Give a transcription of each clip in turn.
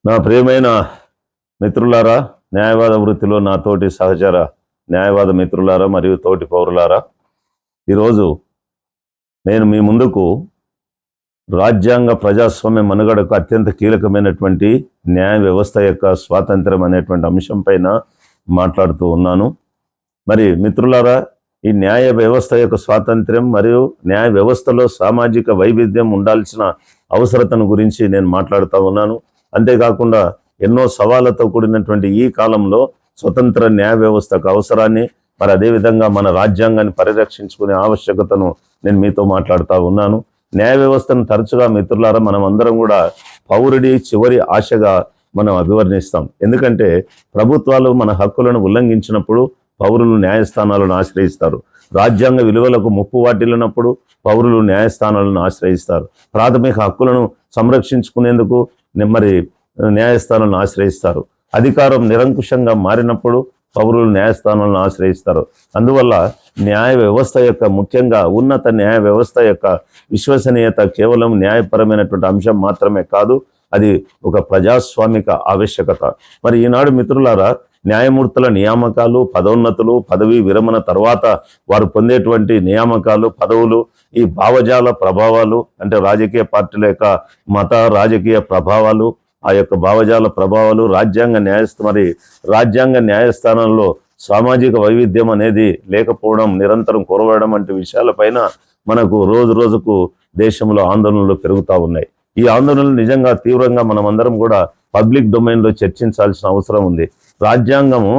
నా ప్రియమైన మిత్రులారా, న్యాయవాద వృత్తిలో నా తోటి సహచర న్యాయవాద మిత్రులారా మరియు తోటి పౌరులారా, ఈరోజు నేను మీ ముందుకు రాజ్యాంగ ప్రజాస్వామ్య మనుగడకు అత్యంత కీలకమైనటువంటి న్యాయ వ్యవస్థ యొక్క స్వాతంత్రం అనేటువంటి అంశం పైన మాట్లాడుతూ ఉన్నాను. మరి మిత్రులారా, ఈ న్యాయ వ్యవస్థ యొక్క స్వాతంత్ర్యం మరియు న్యాయ వ్యవస్థలో సామాజిక వైవిధ్యం ఉండాల్సిన అవసరతను గురించి నేను మాట్లాడుతూ ఉన్నాను. అంతేకాకుండా ఎన్నో సవాళ్లతో కూడినటువంటి ఈ కాలంలో స్వతంత్ర న్యాయ వ్యవస్థకు అవసరాన్ని, మరి అదేవిధంగా మన రాజ్యాంగాన్ని పరిరక్షించుకునే ఆవశ్యకతను నేను మీతో మాట్లాడుతూ ఉన్నాను. న్యాయ వ్యవస్థను తరచుగా మిత్రులారా మనం అందరం కూడా పౌరుడి చివరి ఆశగా మనం అభివర్ణిస్తాం. ఎందుకంటే ప్రభుత్వాలు మన హక్కులను ఉల్లంఘించినప్పుడు పౌరులు న్యాయస్థానాలను ఆశ్రయిస్తారు. రాజ్యాంగ విలువలకు ముప్పు వాటిల్లినప్పుడు పౌరులు న్యాయస్థానాలను ఆశ్రయిస్తారు. ప్రాథమిక హక్కులను సంరక్షించుకునేందుకు మరి న్యాయస్థానాలను ఆశ్రయిస్తారు. అధికారం నిరంకుశంగా మారినప్పుడు పౌరులు న్యాయస్థానాలను ఆశ్రయిస్తారు. అందువల్ల న్యాయ వ్యవస్థ యొక్క, ముఖ్యంగా ఉన్నత న్యాయ వ్యవస్థ యొక్క విశ్వసనీయత కేవలం న్యాయపరమైనటువంటి అంశం మాత్రమే కాదు, అది ఒక ప్రజాస్వామిక ఆవశ్యకత. మరి ఈనాడు మిత్రులారా, న్యాయమూర్తుల నియామకాలు, పదోన్నతులు, పదవీ విరమణ తర్వాత వారు పొందేటువంటి నియామకాలు, పదవులు, ఈ భావజాల ప్రభావాలు, అంటే రాజకీయ పార్టీల యొక్క మత రాజకీయ ప్రభావాలు, ఆ యొక్క భావజాల ప్రభావాలు, రాజ్యాంగ న్యాయస్థానంలో సామాజిక వైవిధ్యం అనేది లేకపోవడం, నిరంతరం కొరవడం వంటి విషయాలపైన మనకు రోజు రోజుకు దేశంలో ఆందోళనలు పెరుగుతూ ఉన్నాయి. ఈ ఆందోళనలు నిజంగా తీవ్రంగా మనమందరం కూడా పబ్లిక్ డొమైన్లో చర్చించాల్సిన అవసరం ఉంది. రాజ్యాంగము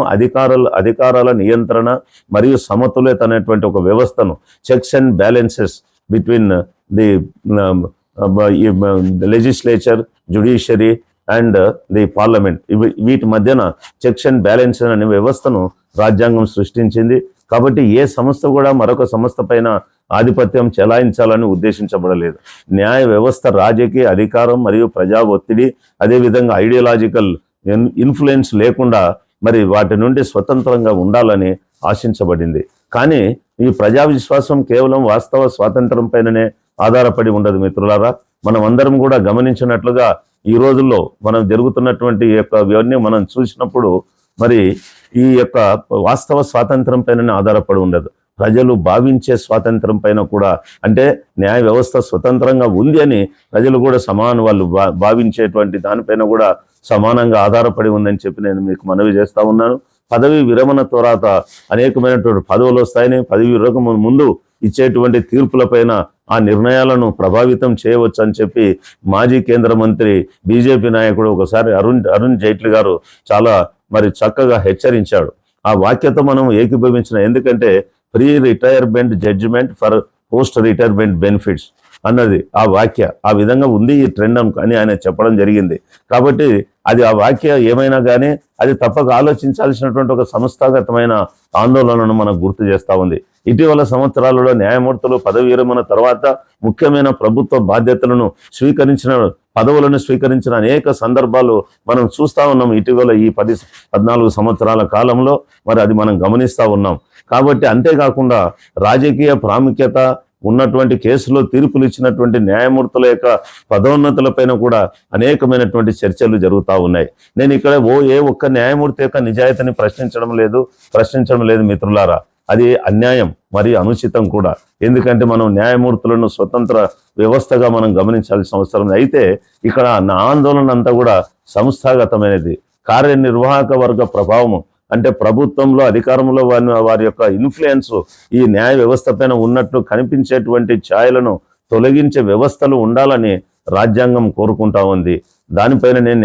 అధికారాల నియంత్రణ మరియు సమతుల్యత అనేటువంటి ఒక వ్యవస్థను, checks and balances between the legislature, judiciary and the parliament, వీటి మధ్యన చెక్స్ అండ్ బ్యాలెన్స్ అనే వ్యవస్థను రాజ్యాంగం సృష్టించింది. కాబట్టి ఏ సంస్థ కూడా మరొక సంస్థ పైన ఆధిపత్యం చెలాయించాలని ఉద్దేశించబడలేదు. న్యాయ వ్యవస్థ రాజకీయ అధికారం మరియు ప్రజా ఒత్తిడి, అదేవిధంగా ఐడియాలజికల్ ఇన్ఫ్లుయెన్స్ లేకుండా మరి వాటి నుండి స్వతంత్రంగా ఉండాలని ఆశించబడింది. కానీ ఈ ప్రజా విశ్వాసం కేవలం వాస్తవ స్వాతంత్రం పైననే ఆధారపడి ఉండదు మిత్రులారా. మనం అందరం కూడా గమనించినట్లుగా ఈ రోజుల్లో మనం జరుగుతున్నటువంటి ఇవన్నీ మనం చూసినప్పుడు మరి ఈ యొక్క వాస్తవ స్వాతంత్రం పైననే ఆధారపడి ఉండదు. ప్రజలు భావించే స్వాతంత్రం పైన కూడా, అంటే న్యాయ వ్యవస్థ స్వతంత్రంగా ఉంది అని ప్రజలు కూడా వాళ్ళు భావించేటువంటి దానిపైన కూడా సమానంగా ఆధారపడి ఉందని చెప్పి నేను మీకు మనవి చేస్తా ఉన్నాను. పదవి విరమణ తర్వాత అనేకమైనటువంటి పదవులు వస్తాయని, పదవి విరమణ ముందు ఇచ్చేటువంటి తీర్పులపైన ఆ నిర్ణయాలను ప్రభావితం చేయవచ్చు అని చెప్పి మాజీ కేంద్ర మంత్రి బీజేపీ నాయకుడు ఒకసారి అరుణ్ జైట్లీ గారు చాలా మరి చక్కగా హెచ్చరించాడు. ఆ వాక్యతో మనం ఏకీభవించిన, ఎందుకంటే pre retirement judgement for post retirement benefits అన్నది ఆ వాక్య ఆ విధంగా ఉంది ఈ ట్రెండ్ అని ఆయన చెప్పడం జరిగింది. కాబట్టి అది ఆ వాక్య ఏమైనా కానీ అది తప్పక ఆలోచించాల్సినటువంటి ఒక సంస్థాగతమైన ఆందోళనను మనకు గుర్తు చేస్తూ ఉంది. ఇటీవల సంవత్సరాలలో న్యాయమూర్తులు పదవి విరమణ తర్వాత ముఖ్యమైన ప్రభుత్వ బాధ్యతలను పదవులను స్వీకరించిన అనేక సందర్భాలు మనం చూస్తూ ఉన్నాం. ఇటీవల ఈ 14 సంవత్సరాల కాలంలో మరి అది మనం గమనిస్తూ ఉన్నాం. కాబట్టి అంతేకాకుండా రాజకీయ ప్రాముఖ్యత ఉన్నటువంటి కేసులో తీర్పులు ఇచ్చినటువంటి న్యాయమూర్తుల యొక్క పదోన్నతులపైన కూడా అనేకమైనటువంటి చర్చలు జరుగుతూ ఉన్నాయి. నేను ఇక్కడ ఏ ఒక్క న్యాయమూర్తి యొక్క నిజాయితీని ప్రశ్నించడం లేదు మిత్రులారా. అది అన్యాయం మరియు అనుచితం కూడా. ఎందుకంటే మనం న్యాయమూర్తులను స్వతంత్ర వ్యవస్థగా మనం గమనించాల్సిన అవసరం. అయితే ఇక్కడ నా ఆందోళన అంతా కూడా సంస్థాగతమైనది. కార్యనిర్వాహక వర్గ ప్రభావము, అంటే ప్రభుత్వంలో అధికారంలో వారి యొక్క ఇన్ఫ్లుయెన్స్ ఈ న్యాయ వ్యవస్థ పైన ఉన్నట్లు కనిపించేటువంటి ఛాయలను తొలగించే వ్యవస్థలు ఉండాలని రాజ్యాంగం కోరుకుంటా ఉంది. దానిపైన నేను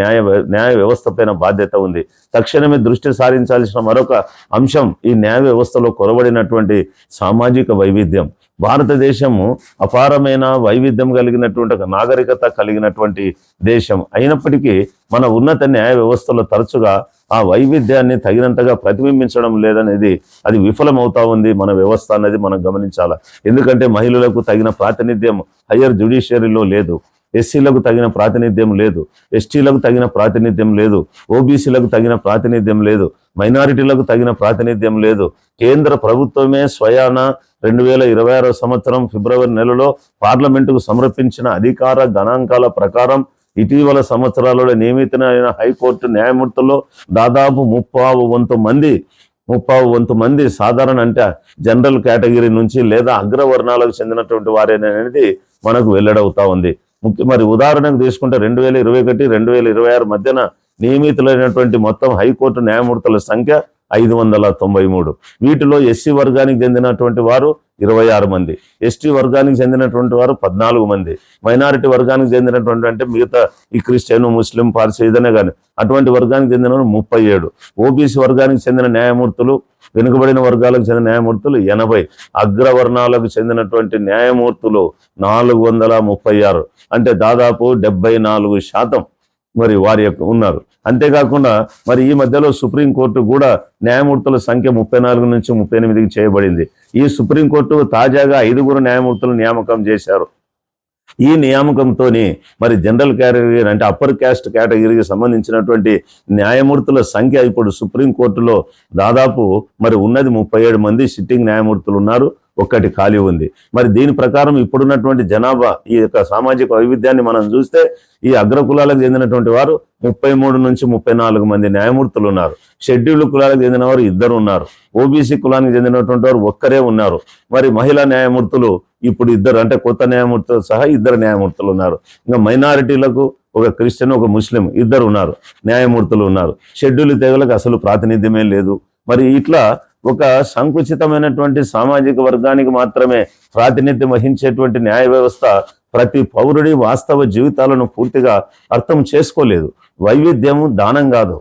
న్యాయ వ్యవస్థ పైన బాధ్యత ఉంది. తక్షణమే దృష్టి సారించాల్సిన మరొక అంశం ఈ న్యాయ వ్యవస్థలో కొరబడినటువంటి సామాజిక వైవిధ్యం. భారతదేశము అపారమైన వైవిధ్యం కలిగినటువంటి ఒక నాగరికత కలిగినటువంటి దేశం అయినప్పటికీ మన ఉన్నత న్యాయ వ్యవస్థలో తరచుగా ఆ వైవిధ్యాన్ని తగినంతగా ప్రతిబింబించడం లేదనేది, అది విఫలమవుతా ఉంది మన వ్యవస్థ అనేది మనం గమనించాలి. ఎందుకంటే మహిళలకు తగిన ప్రాతినిధ్యం హయ్యర్ జ్యుడిషియరీలో లేదు, ఎస్సీలకు తగిన ప్రాతినిధ్యం లేదు, ఎస్టీలకు తగిన ప్రాతినిధ్యం లేదు, ఓబీసీలకు తగిన ప్రాతినిధ్యం లేదు, మైనారిటీలకు తగిన ప్రాతినిధ్యం లేదు. కేంద్ర ప్రభుత్వమే స్వయాన 2026 సంవత్సరం ఫిబ్రవరి నెలలో పార్లమెంటుకు సమర్పించిన అధికార గణాంకాల ప్రకారం ఇటీవల సంవత్సరాలలో నియమితమైన హైకోర్టు న్యాయమూర్తుల్లో దాదాపు 30 వంతు మంది సాధారణ అంటే జనరల్ కేటగిరీ నుంచి లేదా అగ్రవర్ణాలకు చెందినటువంటి వారేననేది మనకు వెల్లడవుతా ఉంది. మరి ఉదాహరణకు తీసుకుంటే 2021, 2026 మధ్యన నియమితులైనటువంటి మొత్తం హైకోర్టు న్యాయమూర్తుల సంఖ్య 593. వీటిలో ఎస్సీ వర్గానికి చెందినటువంటి వారు 26 మంది, ఎస్టీ వర్గానికి చెందినటువంటి వారు 14 మంది, మైనారిటీ వర్గానికి చెందినటువంటి అంటే మిగతా ఈ క్రిస్టియన్, ముస్లిం, పార్సీ ఏదైనా కానీ అటువంటి వర్గానికి చెందిన 37, ఓబీసీ వర్గానికి చెందిన న్యాయమూర్తులు, వెనుకబడిన వర్గాలకు చెందిన న్యాయమూర్తులు 80, అగ్రవర్ణాలకు చెందినటువంటి న్యాయమూర్తులు 436, అంటే దాదాపు 74% మరి వారి యొక్క ఉన్నారు. అంతేకాకుండా మరి ఈ మధ్యలో సుప్రీంకోర్టు కూడా న్యాయమూర్తుల సంఖ్య 34 నుంచి 38కి చేయబడింది. ఈ సుప్రీంకోర్టు తాజాగా 5 న్యాయమూర్తులు నియామకం చేశారు. ఈ నియామకంతో మరి జనరల్ కేటగిరీ అంటే అప్పర్ క్యాస్ట్ కేటగిరీకి సంబంధించినటువంటి న్యాయమూర్తుల సంఖ్య ఇప్పుడు సుప్రీంకోర్టులో దాదాపు మరి ఉన్నది 37 మంది సిట్టింగ్ న్యాయమూర్తులు ఉన్నారు, 1 ఖాళీ ఉంది. మరి దీని ప్రకారం ఇప్పుడున్నటువంటి జనాభా ఈ యొక్క సామాజిక వైవిధ్యాన్ని మనం చూస్తే ఈ అగ్రకులాలకు చెందినటువంటి వారు 33 నుంచి 34 మంది న్యాయమూర్తులు ఉన్నారు. షెడ్యూల్డ్ కులాలకు చెందిన వారు 2 ఉన్నారు. ఓబీసీ కులానికి చెందినటువంటి వారు 1 ఉన్నారు. మరి మహిళా న్యాయమూర్తులు ఇప్పుడు 2 అంటే కొత్త న్యాయమూర్తులు సహా 2 న్యాయమూర్తులు ఉన్నారు. ఇంకా మైనారిటీలకు ఒక క్రిస్టియన్, ఒక ముస్లిం 2 ఉన్నారు న్యాయమూర్తులు ఉన్నారు. షెడ్యూల్డ్ తెగలకు అసలు ప్రాతినిధ్యమే లేదు. మరి ఇట్లా ఒక సంకుచితమైనటువంటి సామాజిక వర్గానికి మాత్రమే ప్రాతినిధ్యం వహించేటువంటి న్యాయ వ్యవస్థ ప్రతి పౌరుడి వాస్తవ జీవితాలను పూర్తిగా అర్థం చేసుకోలేదు. వైవిధ్యము దానం కాదు,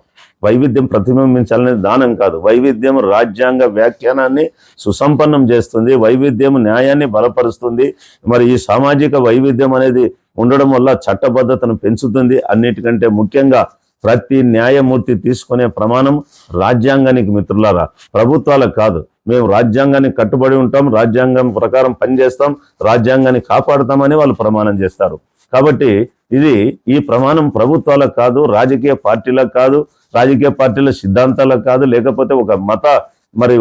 వైవిధ్యం ప్రతిబింబించాలనేది దానం కాదు. వైవిధ్యం రాజ్యాంగ వ్యాఖ్యానాన్ని సుసంపన్నం చేస్తుంది, వైవిధ్యం న్యాయాన్ని బలపరుస్తుంది. మరి ఈ సామాజిక వైవిధ్యం అనేది ఉండడం వల్ల చట్టబద్ధతను పెంచుతుంది. అన్నిటికంటే ముఖ్యంగా ప్రతి న్యాయమూర్తి తీసుకునే ప్రమాణం రాజ్యాంగానికి మిత్రులారా, ప్రభుత్వాలకు కాదు. మేము రాజ్యాంగానికి కట్టుబడి ఉంటాం, రాజ్యాంగం ప్రకారం పనిచేస్తాం, రాజ్యాంగాన్ని కాపాడుతామని వాళ్ళు ప్రమాణం చేస్తారు. కాబట్టి ఈ ప్రమాణం ప్రభుత్వాలకు కాదు, రాజకీయ పార్టీలకు కాదు, రాజకీయ పార్టీల సిద్ధాంతాలకు కాదు, లేకపోతే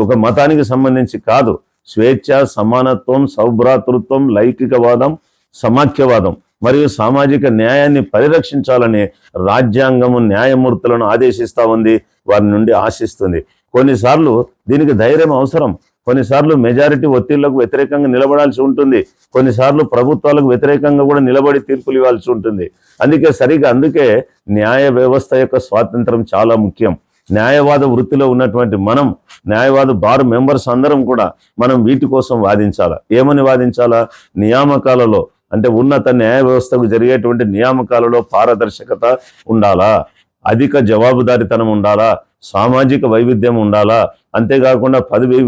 ఒక మతానికి సంబంధించి కాదు. స్వేచ్ఛ, సమానత్వం, సౌభ్రాతృత్వం, లౌకికవాదం, సమాఖ్యవాదం మరియు సామాజిక న్యాయాన్ని పరిరక్షించాలని రాజ్యాంగము న్యాయమూర్తులను ఆదేశిస్తూ ఉంది, వారి నుండి ఆశిస్తుంది. కొన్నిసార్లు దీనికి ధైర్యం అవసరం, కొన్నిసార్లు మెజారిటీ ఒత్తిళ్లకు వ్యతిరేకంగా నిలబడాల్సి ఉంటుంది, కొన్నిసార్లు ప్రభుత్వాలకు వ్యతిరేకంగా కూడా నిలబడి తీర్పులు ఇవ్వాల్సి ఉంటుంది. అందుకే న్యాయ వ్యవస్థ యొక్క స్వాతంత్రం చాలా ముఖ్యం. న్యాయవాద వృత్తిలో ఉన్నటువంటి మనం, న్యాయవాద బార్ మెంబర్స్ అందరం కూడా మనం వీటి కోసం వాదించాలా. ఏమని వాదించాలా? నియామకాలలో అంటే ఉన్నత న్యాయ వ్యవస్థకు జరిగేటువంటి నియామకాలలో పారదర్శకత ఉండాలా, అధిక జవాబుదారీతనం ఉండాలా, సామాజిక వైవిధ్యం ఉండాలా, అంతేకాకుండా పదవి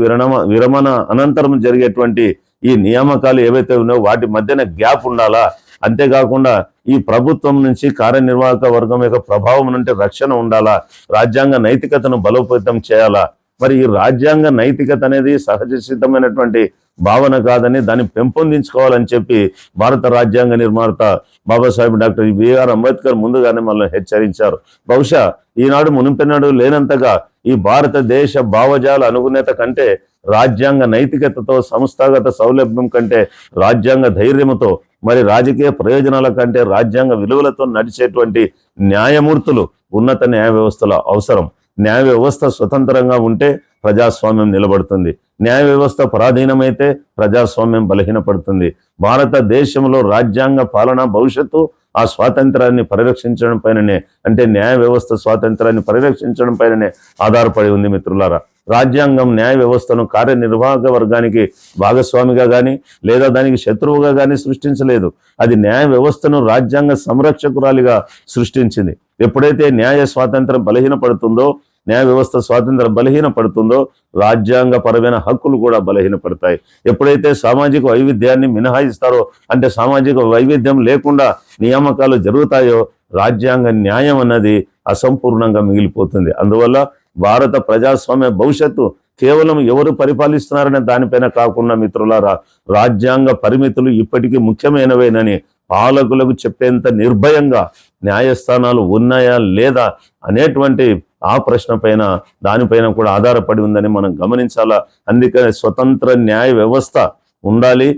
విరమణ అనంతరం జరిగేటువంటి ఈ నియామకాలు ఏవైతే ఉన్నాయో వాటి మధ్యన గ్యాప్ ఉండాలా, అంతేకాకుండా ఈ ప్రభుత్వం నుంచి కార్యనిర్వాహక వర్గం యొక్క ప్రభావం నుండి రక్షణ ఉండాలా, రాజ్యాంగ నైతికతను బలోపేతం చేయాలా. మరి ఈ రాజ్యాంగ నైతికత అనేది సహజ సిద్ధమైనటువంటి భావన కాదని దాన్ని పెంపొందించుకోవాలని చెప్పి భారత రాజ్యాంగ నిర్మాత బాబాసాహెబ్ డాక్టర్ బిఆర్ అంబేద్కర్ ముందుగానే మనల్ని హెచ్చరించారు. బహుశా ఈనాడు మునుపెన్నడు లేనంతగా ఈ భారతదేశ భావజాల అనుగుణ్యత కంటే రాజ్యాంగ నైతికతతో, సంస్థాగత సౌలభ్యం కంటే రాజ్యాంగ ధైర్యంతో, మరి రాజకీయ ప్రయోజనాల కంటే రాజ్యాంగ విలువలతో నడిచేటువంటి న్యాయమూర్తులు ఉన్నత న్యాయ వ్యవస్థలో అవసరం. న్యాయ వ్యవస్థ స్వతంత్రంగా ఉంటే ప్రజాస్వామ్యం నిలబడుతుంది, న్యాయ వ్యవస్థ పరాధీనమైతే ప్రజాస్వామ్యం బలహీనపడుతుంది. భారతదేశంలో రాజ్యాంగ పాలన భవిష్యత్తు ఆ స్వాతంత్రాన్ని పరిరక్షించడం పైననే, అంటే న్యాయ వ్యవస్థ స్వాతంత్రాన్ని పరిరక్షించడం పైననే ఆధారపడి ఉంది మిత్రులారా. రాజ్యాంగం న్యాయ వ్యవస్థను కార్యనిర్వాహక వర్గానికి భాగస్వామిగా కానీ లేదా దానికి శత్రువుగా కానీ సృష్టించలేదు. అది న్యాయ వ్యవస్థను రాజ్యాంగ సంరక్షకురాలిగా సృష్టించింది. ఎప్పుడైతే న్యాయ స్వాతంత్రం బలహీనపడుతుందో, న్యాయ వ్యవస్థ స్వాతంత్రం బలహీనపడుతుందో రాజ్యాంగపరమైన హక్కులు కూడా బలహీనపడతాయి. ఎప్పుడైతే సామాజిక వైవిధ్యాన్ని మినహాయిస్తారో, అంటే సామాజిక వైవిధ్యం లేకుండా నియామకాలు జరుగుతాయో, రాజ్యాంగ న్యాయం అన్నది అసంపూర్ణంగా మిగిలిపోతుంది. అందువల్ల భారత ప్రజాస్వామ్య భవిష్యత్తు కేవలం ఎవరు పరిపాలిస్తున్నారనే దానిపైన కాకుండా మిత్రులారా, రాజ్యాంగ పరిమితులు ఇప్పటికీ ముఖ్యమైనవేనని పాలకులకు చెప్పేంత నిర్భయంగా న్యాయస్థానాలు ఉన్నాయా లేదా అనేటువంటి ఆ ప్రశ్న పైన దానిపైన కూడా ఆధారపడి ఉందని మనం గమనించాలా. అందుకని స్వతంత్ర న్యాయ వ్యవస్థ ఉండాలి.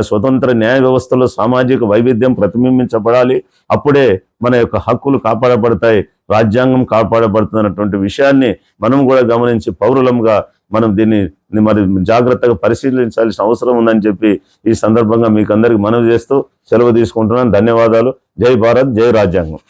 స్వతంత్ర న్యాయ వ్యవస్థలో సామాజిక వైవిధ్యం ప్రతిబింబించబడాలి. అప్పుడే మన యొక్క హక్కులు కాపాడబడతాయి, రాజ్యాంగం కాపాడబడుతున్నటువంటి విషయాన్ని మనం కూడా గమనించి పౌరులంగా మనం దీన్ని మరి జాగ్రత్తగా పరిశీలించాల్సిన అవసరం ఉందని చెప్పి ఈ సందర్భంగా మీకు అందరికి మనవి చేస్తూ సెలవు తీసుకుంటున్నాను. ధన్యవాదాలు. జై భారత్, జై రాజ్యాంగం.